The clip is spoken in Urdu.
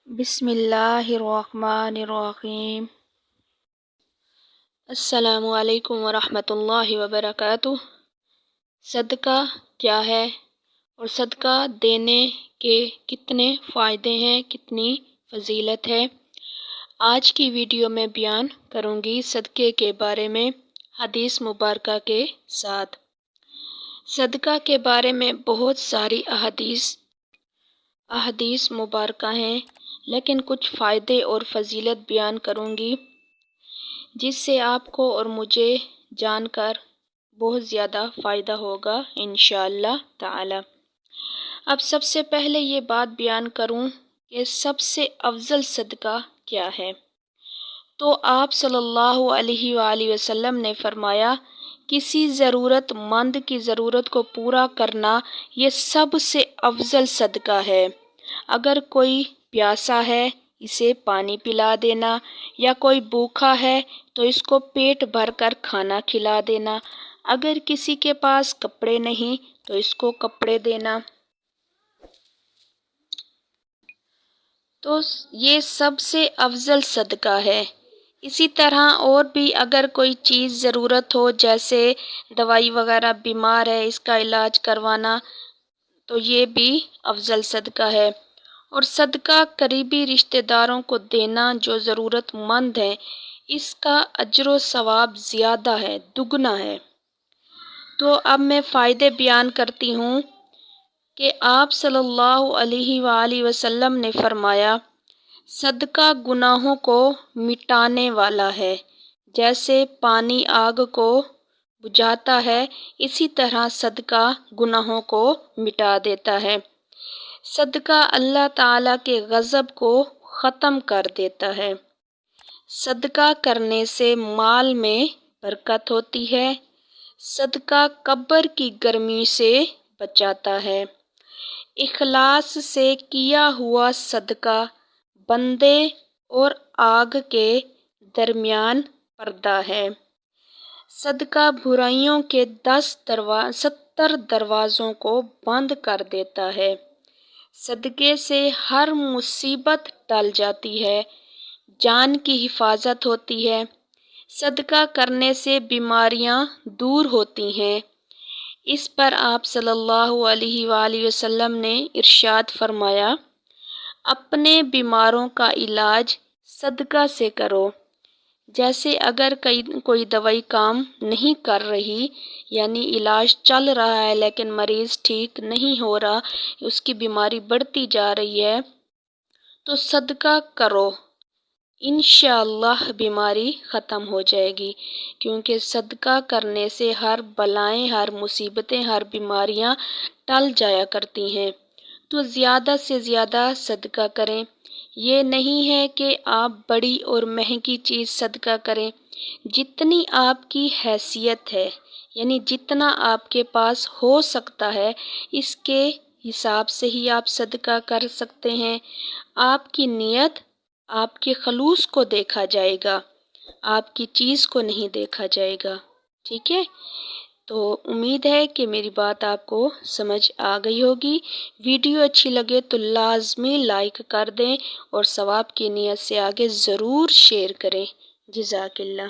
بسم اللہ الرحمن الرحیم۔ السلام علیکم ورحمۃ اللہ وبرکاتہ۔ صدقہ کیا ہے اور صدقہ دینے کے کتنے فائدے ہیں، کتنی فضیلت ہے، آج کی ویڈیو میں بیان کروں گی صدقے کے بارے میں حدیث مبارکہ کے ساتھ۔ صدقہ کے بارے میں بہت ساری احادیث مبارکہ ہیں، لیکن کچھ فائدے اور فضیلت بیان کروں گی جس سے آپ کو اور مجھے جان کر بہت زیادہ فائدہ ہوگا انشاءاللہ تعالی۔ اب سب سے پہلے یہ بات بیان کروں کہ سب سے افضل صدقہ کیا ہے، تو آپ صلی اللہ علیہ وآلہ وسلم نے فرمایا، کسی ضرورت مند کی ضرورت کو پورا کرنا یہ سب سے افضل صدقہ ہے۔ اگر کوئی پیاسا ہے اسے پانی پلا دینا، یا کوئی بھوکا ہے تو اس کو پیٹ بھر کر کھانا کھلا دینا، اگر کسی کے پاس کپڑے نہیں تو اس کو کپڑے دینا، تو یہ سب سے افضل صدقہ ہے۔ اسی طرح اور بھی اگر کوئی چیز ضرورت ہو، جیسے دوائی وغیرہ، بیمار ہے اس کا علاج کروانا، تو یہ بھی افضل صدقہ ہے۔ اور صدقہ قریبی رشتہ داروں کو دینا جو ضرورت مند ہیں، اس کا اجر و ثواب زیادہ ہے، دگنا ہے۔ تو اب میں فائدے بیان کرتی ہوں کہ آپ صلی اللہ علیہ وآلہ وسلم نے فرمایا، صدقہ گناہوں کو مٹانے والا ہے، جیسے پانی آگ کو بجھاتا ہے، اسی طرح صدقہ گناہوں کو مٹا دیتا ہے۔ صدقہ اللہ تعالیٰ کے غضب کو ختم کر دیتا ہے۔ صدقہ کرنے سے مال میں برکت ہوتی ہے۔ صدقہ قبر کی گرمی سے بچاتا ہے۔ اخلاص سے کیا ہوا صدقہ بندے اور آگ کے درمیان پردہ ہے۔ صدقہ برائیوں کے 70 دروازوں کو بند کر دیتا ہے۔ صدقے سے ہر مصیبت ٹل جاتی ہے، جان کی حفاظت ہوتی ہے۔ صدقہ کرنے سے بیماریاں دور ہوتی ہیں۔ اس پر آپ صلی اللہ علیہ وآلہ وسلم نے ارشاد فرمایا، اپنے بیماروں کا علاج صدقہ سے کرو۔ جیسے اگر کوئی دوائی کام نہیں کر رہی، یعنی علاج چل رہا ہے لیکن مریض ٹھیک نہیں ہو رہا، اس کی بیماری بڑھتی جا رہی ہے، تو صدقہ کرو، انشاءاللہ بیماری ختم ہو جائے گی، کیونکہ صدقہ کرنے سے ہر بلائیں، ہر مصیبتیں، ہر بیماریاں ٹل جایا کرتی ہیں۔ تو زیادہ سے زیادہ صدقہ کریں۔ یہ نہیں ہے کہ آپ بڑی اور مہنگی چیز صدقہ کریں، جتنی آپ کی حیثیت ہے، یعنی جتنا آپ کے پاس ہو سکتا ہے، اس کے حساب سے ہی آپ صدقہ کر سکتے ہیں۔ آپ کی نیت، آپ کے خلوص کو دیکھا جائے گا، آپ کی چیز کو نہیں دیکھا جائے گا، ٹھیک ہے؟ تو امید ہے کہ میری بات آپ کو سمجھ آ گئی ہوگی۔ ویڈیو اچھی لگے تو لازمی لائک کر دیں اور ثواب کی نیت سے آگے ضرور شیئر کریں۔ جزاک اللہ۔